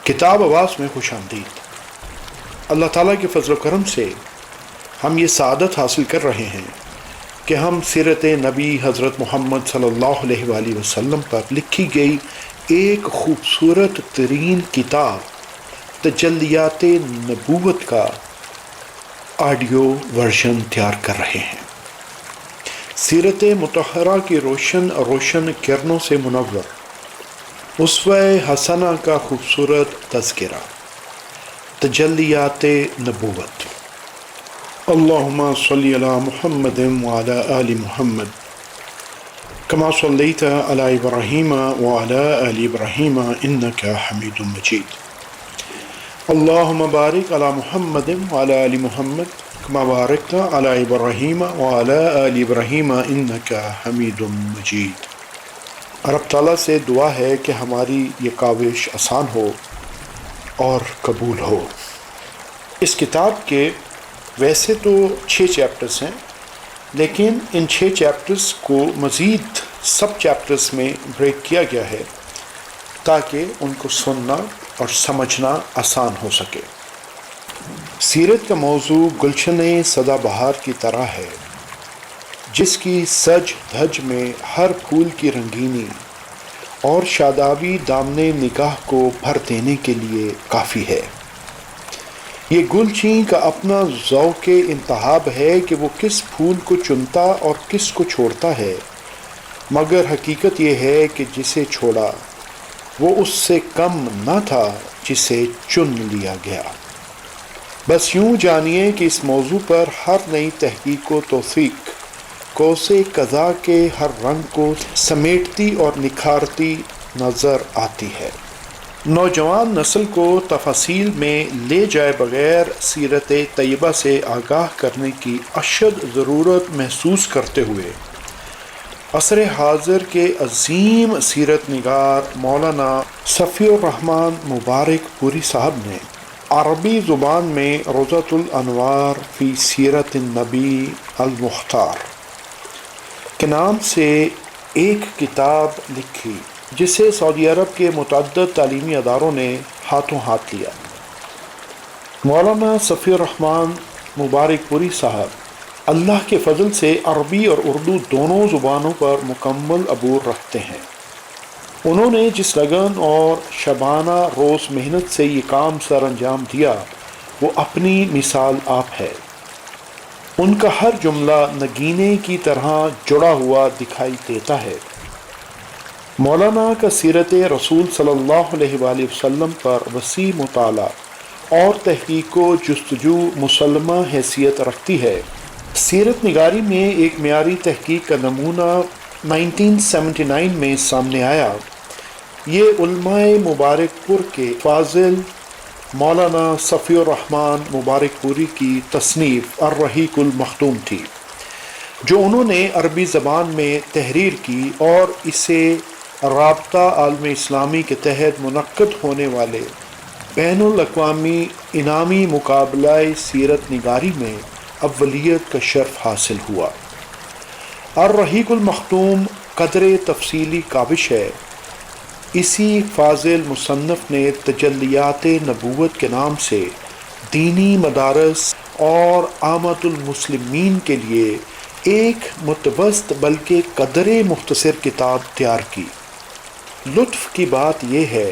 کتاب آواز میں خوش آمدید۔ اللہ تعالیٰ کے فضل و کرم سے ہم یہ سعادت حاصل کر رہے ہیں کہ ہم سیرت نبی حضرت محمد صلی اللہ علیہ وآلہ وسلم پر لکھی گئی ایک خوبصورت ترین کتاب تجلیات نبوت کا آڈیو ورژن تیار کر رہے ہیں۔ سیرت مطہرہ کی روشن کرنوں سے منور اسوہ حسنہ کا خوبصورت تذکرہ تجلیات نبوت۔ اللہم صلی علی محمد وعلی آل محمد کما صلیت علی ابراہیم وعلی آل ابراہیم انک حمید مجید۔ اللہم بارک علی محمد وعلی آل محمد کما بارکت علی ابراہیم وعلی آل ابراہیم انک حمید مجید۔ رب تعالیٰ سے دعا ہے کہ ہماری یہ کاوش آسان ہو اور قبول ہو۔ اس کتاب کے ویسے تو 6 چیپٹرز ہیں، لیکن ان 6 چیپٹرز کو مزید سب چیپٹرز میں بریک کیا گیا ہے تاکہ ان کو سننا اور سمجھنا آسان ہو سکے۔ سیرت کا موضوع گلشن سدا بہار کی طرح ہے، جس کی سج دھج میں ہر پھول کی رنگینی اور شادابی دامن نگاہ کو بھر دینے کے لیے کافی ہے۔ یہ گلچین کا اپنا ذوق انتخاب ہے کہ وہ کس پھول کو چنتا اور کس کو چھوڑتا ہے، مگر حقیقت یہ ہے کہ جسے چھوڑا وہ اس سے کم نہ تھا جسے چن لیا گیا۔ بس یوں جانیے کہ اس موضوع پر ہر نئی تحقیق و توثیق کوسے قضا کے ہر رنگ کو سمیٹتی اور نکھارتی نظر آتی ہے۔ نوجوان نسل کو تفاصیل میں لے جائے بغیر سیرت طیبہ سے آگاہ کرنے کی اشد ضرورت محسوس کرتے ہوئے عصر حاضر کے عظیم سیرت نگار مولانا صفی الرحمن مبارک پوری صاحب نے عربی زبان میں روضۃ الانوار فی سیرت النبی المختار کے نام سے ایک کتاب لکھی، جسے سعودی عرب کے متعدد تعلیمی اداروں نے ہاتھوں ہاتھ لیا۔ مولانا صفی الرحمن مبارک پوری صاحب اللہ کے فضل سے عربی اور اردو دونوں زبانوں پر مکمل عبور رکھتے ہیں۔ انہوں نے جس لگن اور شبانہ روز محنت سے یہ کام سر انجام دیا، وہ اپنی مثال آپ ہے۔ ان کا ہر جملہ نگینے کی طرح جڑا ہوا دکھائی دیتا ہے۔ مولانا کا سیرت رسول صلی اللہ علیہ وآلہ وسلم پر وسیع مطالعہ اور تحقیق و جستجو مسلمہ حیثیت رکھتی ہے۔ سیرت نگاری میں ایک معیاری تحقیق کا نمونہ 1979 میں سامنے آیا۔ یہ علماء مبارک پور کے فاضل مولانا صفی الرحمن مبارک پوری کی تصنیف الرحیق المختوم تھی، جو انہوں نے عربی زبان میں تحریر کی اور اسے رابطہ عالم اسلامی کے تحت منعقد ہونے والے بین الاقوامی انعامی مقابلہ سیرت نگاری میں اولیت کا شرف حاصل ہوا۔ الرحیق المختوم قدر تفصیلی کاوش ہے۔ اسی فاضل مصنف نے تجلیات نبوت کے نام سے دینی مدارس اور عامۃ المسلمین کے لیے ایک متوسط بلکہ قدر مختصر کتاب تیار کی۔ لطف کی بات یہ ہے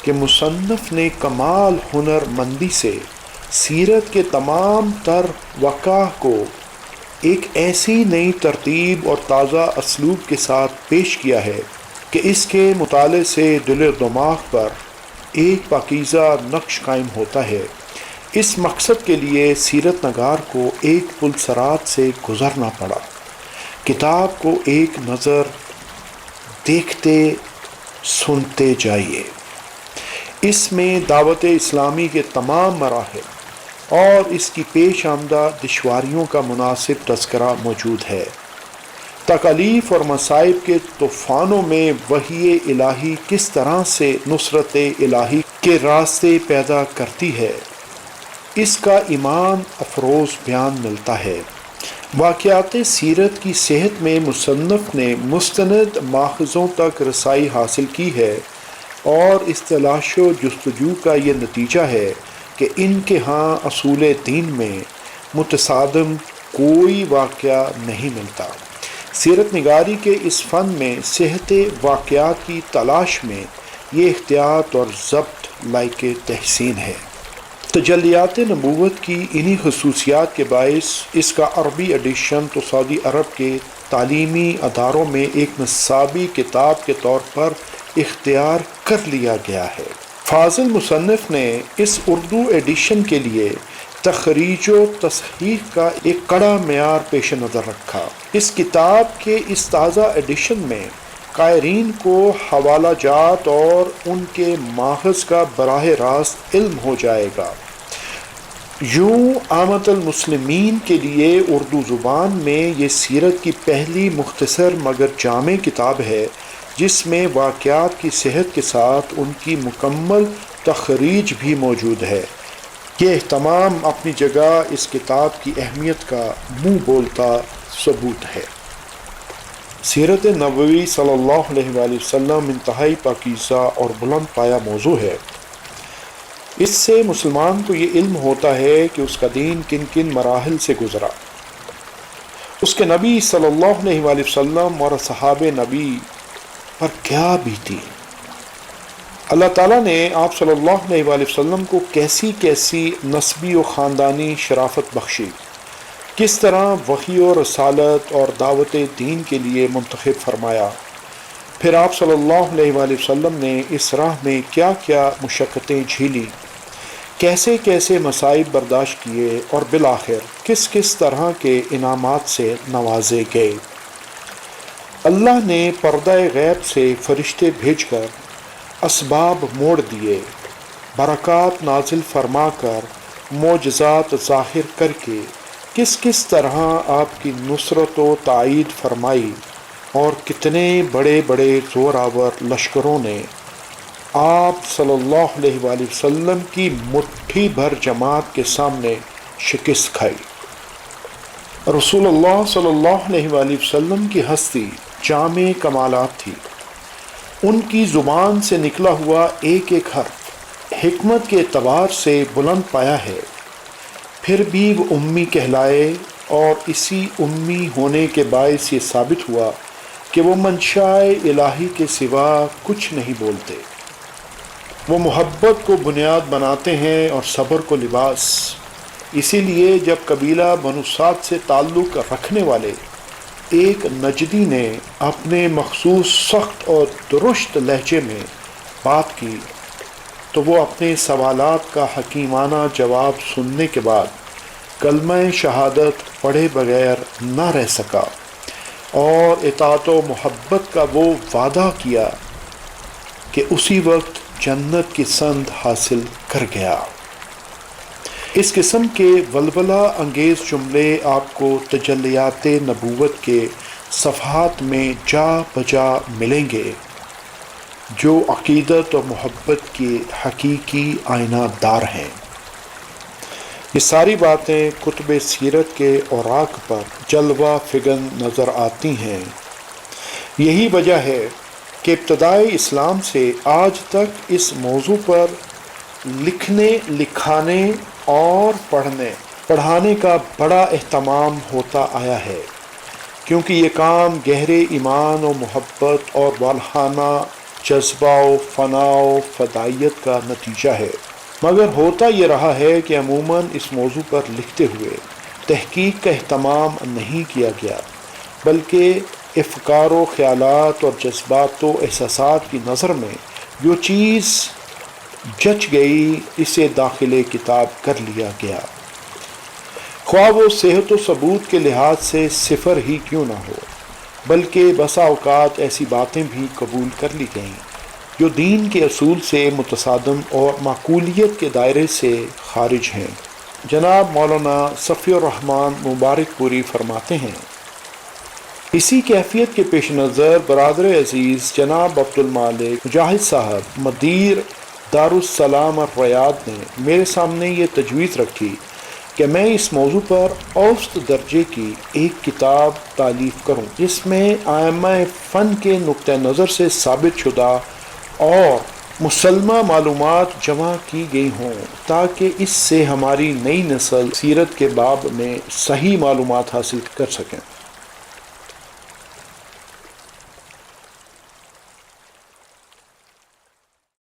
کہ مصنف نے کمال ہنر مندی سے سیرت کے تمام تر وقائع کو ایک ایسی نئی ترتیب اور تازہ اسلوب کے ساتھ پیش کیا ہے کہ اس کے مطالعے سے دل و دماغ پر ایک پاکیزہ نقش قائم ہوتا ہے۔ اس مقصد کے لیے سیرت نگار کو ایک پلسرات سے گزرنا پڑا۔ کتاب کو ایک نظر دیکھتے سنتے جائیے۔ اس میں دعوت اسلامی کے تمام مراحل اور اس کی پیش آمدہ دشواریوں کا مناسب تذکرہ موجود ہے۔ تکالیف اور مصائب کے طوفانوں میں وحی الہی کس طرح سے نصرت الہی کے راستے پیدا کرتی ہے، اس کا ایمان افروز بیان ملتا ہے۔ واقعات سیرت کی صحت میں مصنف نے مستند ماخذوں تک رسائی حاصل کی ہے، اور اس تلاش و جستجو کا یہ نتیجہ ہے کہ ان کے ہاں اصول دین میں متصادم کوئی واقعہ نہیں ملتا۔ سیرت نگاری کے اس فن میں صحت واقعات کی تلاش میں یہ احتیاط اور ضبط لائق تحسین ہے۔ تجلیات نبوت کی انہی خصوصیات کے باعث اس کا عربی ایڈیشن تو سعودی عرب کے تعلیمی اداروں میں ایک نصابی کتاب کے طور پر اختیار کر لیا گیا ہے۔ فاضل مصنف نے اس اردو ایڈیشن کے لیے تخریج و تصحیح کا ایک کڑا معیار پیش نظر رکھا۔ اس کتاب کے اس تازہ ایڈیشن میں قارئین کو حوالہ جات اور ان کے ماخذ کا براہ راست علم ہو جائے گا۔ یوں عامة المسلمین کے لیے اردو زبان میں یہ سیرت کی پہلی مختصر مگر جامع کتاب ہے جس میں واقعات کی صحت کے ساتھ ان کی مکمل تخریج بھی موجود ہے۔ یہ اہتمام اپنی جگہ اس کتاب کی اہمیت کا منہ بولتا ثبوت ہے۔ سیرت نبوی صلی اللہ علیہ وآلہ وسلم انتہائی پاکیزہ اور بلند پایہ موضوع ہے۔ اس سے مسلمان کو یہ علم ہوتا ہے کہ اس کا دین کن کن مراحل سے گزرا، اس کے نبی صلی اللہ علیہ وآلہ وسلم اور صحاب نبی پر کیا بیتی، اللہ تعالیٰ نے آپ صلی اللہ علیہ وآلہ وسلم کو کیسی کیسی نسبی و خاندانی شرافت بخشی، کس طرح وحی و رسالت اور دعوت دین کے لیے منتخب فرمایا، پھر آپ صلی اللہ علیہ وآلہ وسلم نے اس راہ میں کیا کیا مشقتیں جھیلی، کیسے کیسے مصائب برداشت کیے اور بالآخر کس کس طرح کے انعامات سے نوازے گئے۔ اللہ نے پردہ غیب سے فرشتے بھیج کر اسباب موڑ دیے، برکات نازل فرما کر معجزات ظاہر کر کے کس کس طرح آپ کی نصرت و تائید فرمائی، اور کتنے بڑے بڑے زوراور لشکروں نے آپ صلی اللہ علیہ وآلہ وسلم کی مٹھی بھر جماعت کے سامنے شکست کھائی۔ رسول اللہ صلی اللہ علیہ وآلہ وسلم کی ہستی جامع کمالات تھی، ان کی زبان سے نکلا ہوا ایک ایک حرف حکمت کے اعتبار سے بلند پایا ہے، پھر بھی وہ امی کہلائے، اور اسی امی ہونے کے باعث یہ ثابت ہوا کہ وہ منشائے الہی کے سوا کچھ نہیں بولتے۔ وہ محبت کو بنیاد بناتے ہیں اور صبر کو لباس۔ اسی لیے جب قبیلہ بنو سعد سے تعلق رکھنے والے ایک نجدی نے اپنے مخصوص سخت اور درست لہجے میں بات کی تو وہ اپنے سوالات کا حکیمانہ جواب سننے کے بعد کلمہ شہادت پڑھے بغیر نہ رہ سکا، اور اطاعت و محبت کا وہ وعدہ کیا کہ اسی وقت جنت کی سند حاصل کر گیا۔ اس قسم کے ولولہ انگیز جملے آپ کو تجلیات نبوت کے صفحات میں جا بجا ملیں گے، جو عقیدت و محبت کے حقیقی آئینہ دار ہیں۔ یہ ساری باتیں کتب سیرت کے اوراق پر جلوہ فگن نظر آتی ہیں۔ یہی وجہ ہے کہ ابتدائی اسلام سے آج تک اس موضوع پر لکھنے، لکھانے اور پڑھانے کا بڑا اہتمام ہوتا آیا ہے، کیونکہ یہ کام گہرے ایمان و محبت اور والہانہ جذبہ و فنا و فدائیت کا نتیجہ ہے۔ مگر ہوتا یہ رہا ہے کہ عموماً اس موضوع پر لکھتے ہوئے تحقیق کا اہتمام نہیں کیا گیا، بلکہ افکار و خیالات اور جذبات و احساسات کی نظر میں جو چیز جچ گئی اسے داخل کتاب کر لیا گیا، خواہ وہ صحت و ثبوت کے لحاظ سے صفر ہی کیوں نہ ہو، بلکہ بسا اوقات ایسی باتیں بھی قبول کر لی گئیں جو دین کے اصول سے متصادم اور معقولیت کے دائرے سے خارج ہیں۔ جناب مولانا صفی الرحمن مبارک پوری فرماتے ہیں، اسی کیفیت کے پیش نظر برادر عزیز جناب عبد المالک مجاہد صاحب مدیر دارالسلام الریاض نے میرے سامنے یہ تجویز رکھی کہ میں اس موضوع پر اوسط درجے کی ایک کتاب تالیف کروں، جس میں ائمہ فن کے نقطہ نظر سے ثابت شدہ اور مسلمہ معلومات جمع کی گئی ہوں تاکہ اس سے ہماری نئی نسل سیرت کے باب میں صحیح معلومات حاصل کر سکیں۔